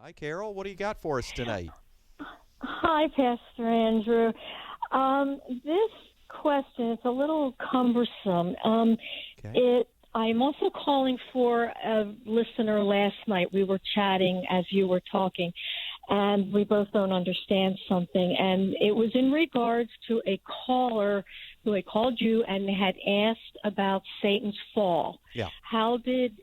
Hi, Carol. What do you got for us tonight? Hi, Pastor Andrew. This question is a little cumbersome. Okay. I'm also calling for a listener last night. We were chatting as you were talking, and we both don't understand something. And it was in regards to a caller who had called you and had asked about Satan's fall. Yeah. How did,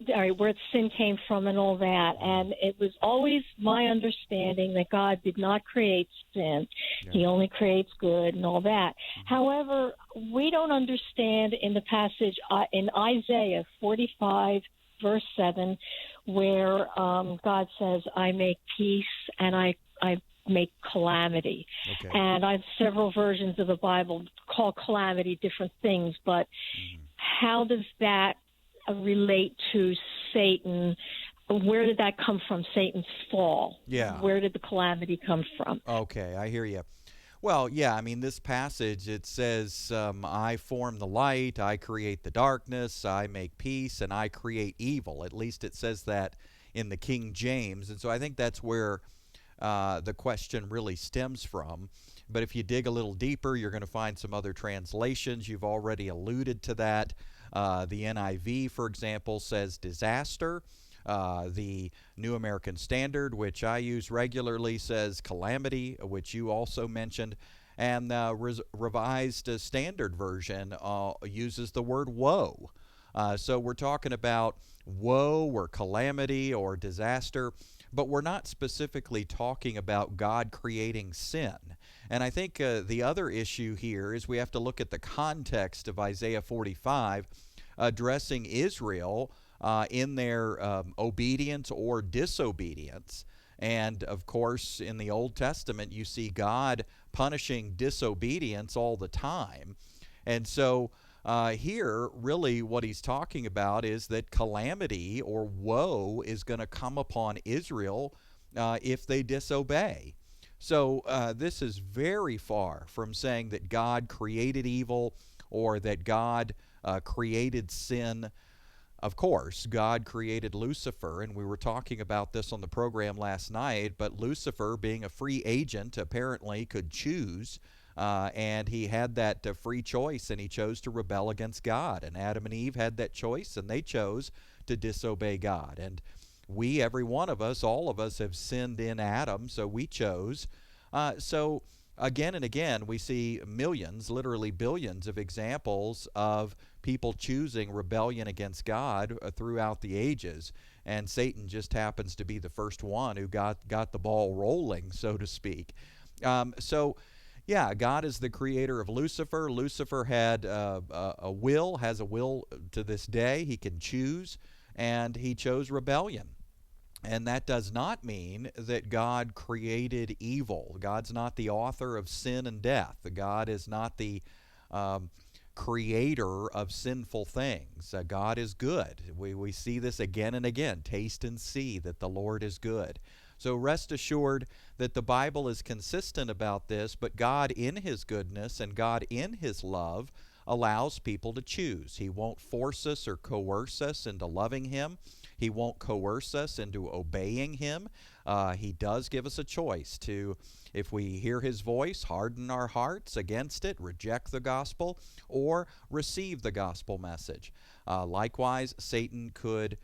all right, where sin came from and all that. And it was always my understanding that God did not create sin. Yeah. He only creates good and all that. Mhm. However, we don't understand in the passage in Isaiah 45, verse 7, where God says, I make peace and I make calamity. Okay. And I have several versions of the Bible call calamity different things, but Mhm. how does that relate to Satan? Where did that come from, Satan's fall? Yeah. Where did the calamity come from? Okay, I hear you. Well, yeah, I mean, this passage, it says, I form the light, I create the darkness, I make peace, and I create evil. At least it says that in the King James. And so I think that's where the question really stems from. But if you dig a little deeper, you're going to find some other translations. You've already alluded to that. The NIV, for example, says disaster. The New American Standard, which I use regularly, says calamity, which you also mentioned. And the Revised Standard Version uses the word woe. So we're talking about woe or calamity or disaster, but we're not specifically talking about God creating sin. And I think the other issue here is we have to look at the context of Isaiah 45 addressing Israel in their obedience or disobedience. And of course, in the Old Testament, you see God punishing disobedience all the time. And so here, really, what he's talking about is that calamity or woe is going to come upon Israel if they disobey. So this is very far from saying that God created evil or that God created sin. Of course, God created Lucifer, and we were talking about this on the program last night, but Lucifer, being a free agent, apparently could choose, and he had that free choice, and he chose to rebel against God. And Adam and Eve had that choice, and they chose to disobey God. And we, every one of us, all of us, have sinned in Adam, so we chose. So again and again, we see millions, literally billions, of examples of people choosing rebellion against God throughout the ages. And Satan just happens to be the first one who got the ball rolling, so to speak. So, yeah, God is the creator of Lucifer. Lucifer had a will, has a will to this day. He can choose, and he chose rebellion. And that does not mean that God created evil. God's not the author of sin and death. God is not the um, creator of sinful things. God is good. We see this again and again. Taste and see that the Lord is good. So rest assured that the Bible is consistent about this, but God in His goodness and God in His love allows people to choose. He won't force us or coerce us into loving Him. He won't coerce us into obeying Him. He does give us a choice to, if we hear His voice, harden our hearts against it, reject the gospel, or receive the gospel message. Likewise, Satan could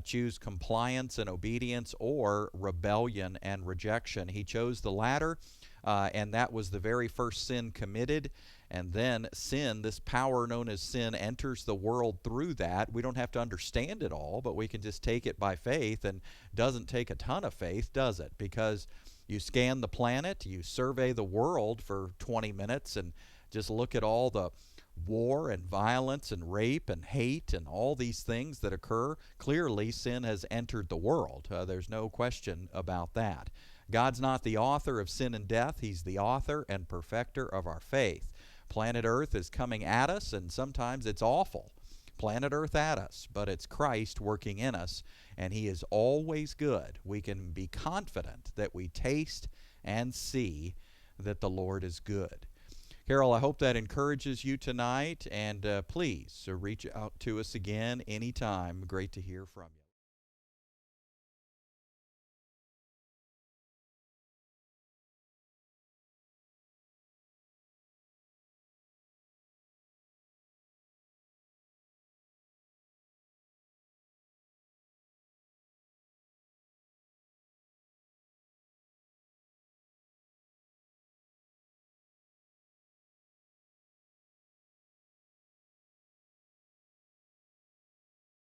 choose compliance and obedience or rebellion and rejection. He chose the latter, and that was the very first sin committed. And then sin, this power known as sin, enters the world through that. We don't have to understand it all, but we can just take it by faith. And doesn't take a ton of faith, does it? Because you scan the planet, you survey the world for 20 minutes, and just look at all the war and violence and rape and hate and all these things that occur. Clearly, sin has entered the world. There's no question about that. God's not the author of sin and death. He's the author and perfecter of our faith. Planet Earth is coming at us, and sometimes it's awful. Planet Earth at us, but it's Christ working in us, and He is always good. We can be confident that we taste and see that the Lord is good. Carol, I hope that encourages you tonight, and please reach out to us again anytime. Great to hear from you.